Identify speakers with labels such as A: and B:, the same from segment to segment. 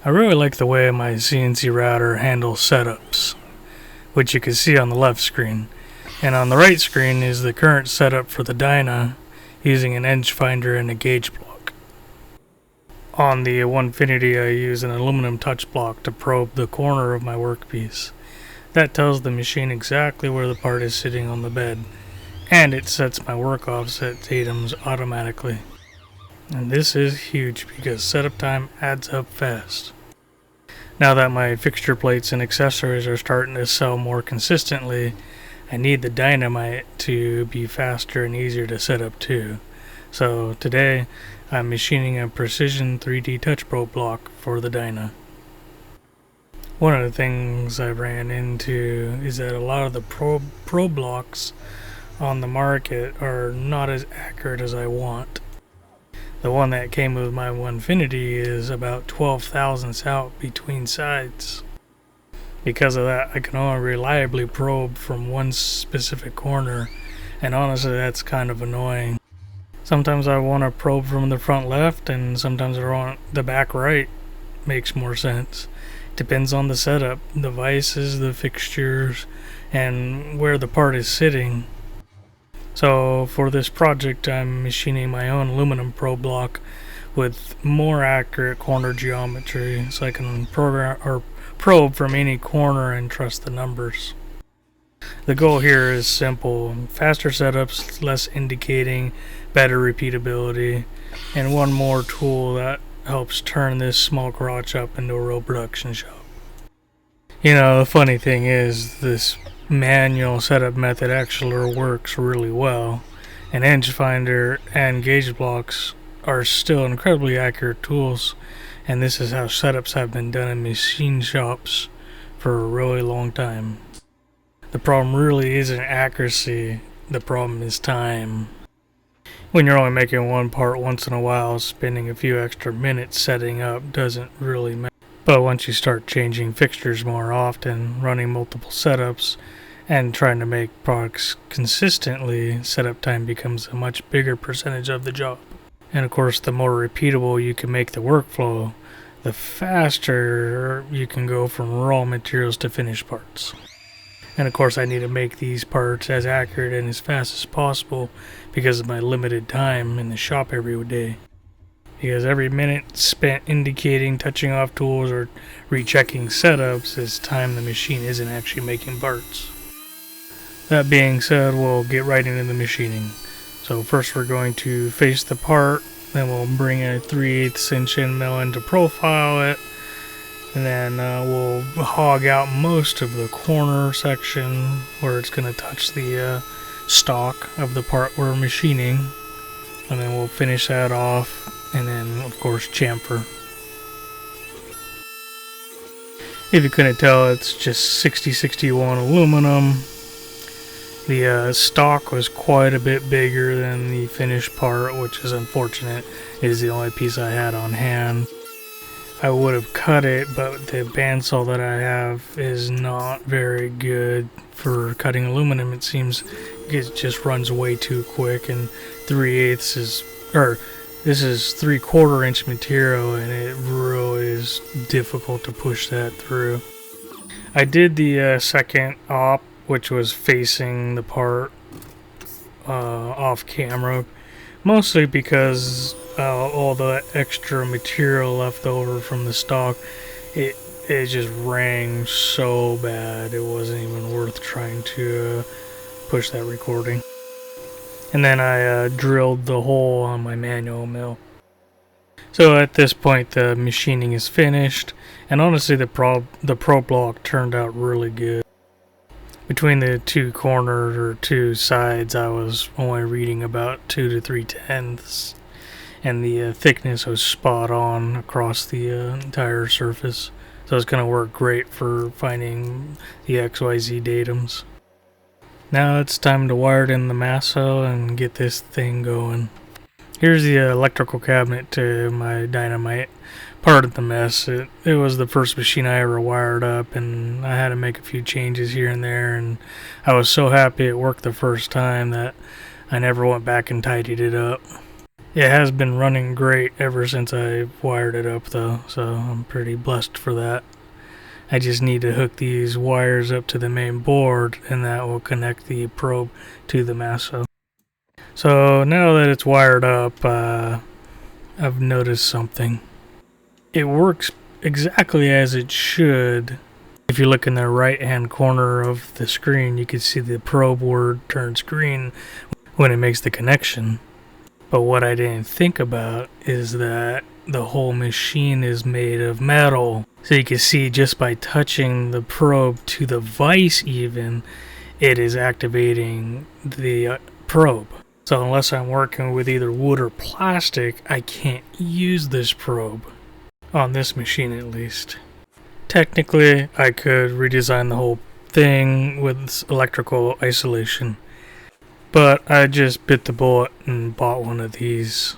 A: I really like the way my CNC router handles setups, which you can see on the left screen. And on the right screen is the current setup for the Dyna using an edge finder and a gauge block. On the Onefinity I use an aluminum touch block to probe the corner of my workpiece. That tells the machine exactly where the part is sitting on the bed, and it sets my work offset datums automatically. And this is huge because setup time adds up fast. Now that my fixture plates and accessories are starting to sell more consistently, I need the DynaMyte to be faster and easier to set up too. So today I'm machining a precision 3D touch probe block for the Dyna. One of the things I ran into is that a lot of the probe blocks on the market are not as accurate as I want. The one that came with my Onefinity is about 12 thousandths out between sides. Because of that, I can only reliably probe from one specific corner, and honestly that's kind of annoying. Sometimes I want to probe from the front left, and sometimes I want the back right. Makes more sense. Depends on the setup, the vices, the fixtures, and where the part is sitting. So for this project I'm machining my own aluminum probe block with more accurate corner geometry so I can probe from any corner and trust the numbers. The goal here is simple: faster setups, less indicating, better repeatability, and one more tool that helps turn this small garage shop into a real production shop. You know, the funny thing is, this manual setup method actually works really well, and edge finder and gauge blocks are still incredibly accurate tools, and this is how setups have been done in machine shops for a really long time. The problem really isn't accuracy, the problem is time. When you're only making one part once in a while, spending a few extra minutes setting up doesn't really matter. But once you start changing fixtures more often, running multiple setups, and trying to make products consistently, setup time becomes a much bigger percentage of the job. And of course, the more repeatable you can make the workflow, the faster you can go from raw materials to finished parts. And of course, I need to make these parts as accurate and as fast as possible because of my limited time in the shop every day. Because every minute spent indicating, touching off tools, or rechecking setups is time the machine isn't actually making parts. That being said, we'll get right into the machining. So first we're going to face the part, then we'll bring a 3/8 inch end mill in to profile it, and then we'll hog out most of the corner section where it's going to touch the stock of the part we're machining, and then we'll finish that off, and then of course chamfer. If you couldn't tell, it's just 6061 aluminum. The stock was quite a bit bigger than the finished part, which is unfortunate. It is the only piece I had on hand. I would have cut it, but the bandsaw that I have is not very good for cutting aluminum. It seems it just runs way too quick, and 3/8 is, or this is 3/4 inch material, and it really is difficult to push that through. I did the second op, which was facing the part off camera, mostly because all the extra material left over from the stock, it just rang so bad it wasn't even worth trying to push that recording. And then I drilled the hole on my manual mill. So at this point the machining is finished, and honestly the probe block turned out really good. Between the two corners or two sides, I was only reading about 2 to 3/10, and the thickness was spot on across the entire surface. So it's going to work great for finding the XYZ datums. Now it's time to wire it in the MASSO and get this thing going. Here's the electrical cabinet to my DynaMyte. Pardon the mess. It was the first machine I ever wired up, and I had to make a few changes here and there, and I was so happy it worked the first time that I never went back and tidied it up. It has been running great ever since I wired it up though, so I'm pretty blessed for that. I just need to hook these wires up to the main board, and that will connect the probe to the MASSO. So now that it's wired up, I've noticed something. It works exactly as it should. If you look in the right hand corner of the screen, you can see the probe word turns green when it makes the connection. But what I didn't think about is that the whole machine is made of metal. So you can see just by touching the probe to the vise even, it is activating the probe. So unless I'm working with either wood or plastic, I can't use this probe. On this machine at least. Technically, I could redesign the whole thing with electrical isolation. But I just bit the bullet and bought one of these.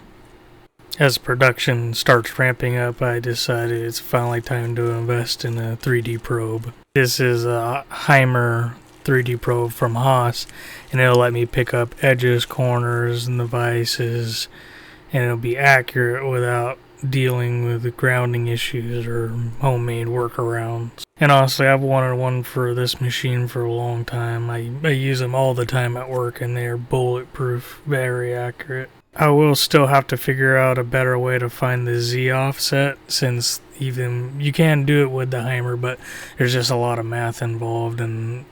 A: As production starts ramping up, I decided it's finally time to invest in a 3D probe. This is a Haimer 3D probe from Haas, and it'll let me pick up edges, corners, and the vices, and it'll be accurate without dealing with grounding issues or homemade workarounds. And honestly, I've wanted one for this machine for a long time. I use them all the time at work, and they're bulletproof, very accurate. I will still have to figure out a better way to find the Z offset, since even you can do it with the Haimer, but there's just a lot of math involved, and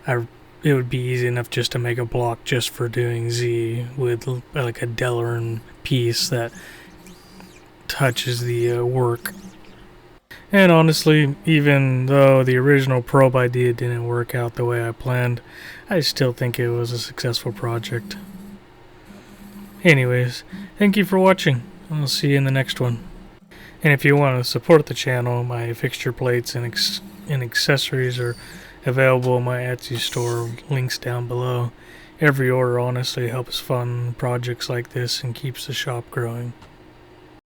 A: it would be easy enough just to make a block just for doing Z with like a Delrin piece that touches the work. And honestly, even though the original probe idea didn't work out the way I planned, I still think it was a successful project. Anyways, thank you for watching. I'll see you in the next one. And if you want to support the channel, my fixture plates and accessories are available in my Etsy store, links down below. Every order honestly helps fund projects like this and keeps the shop growing.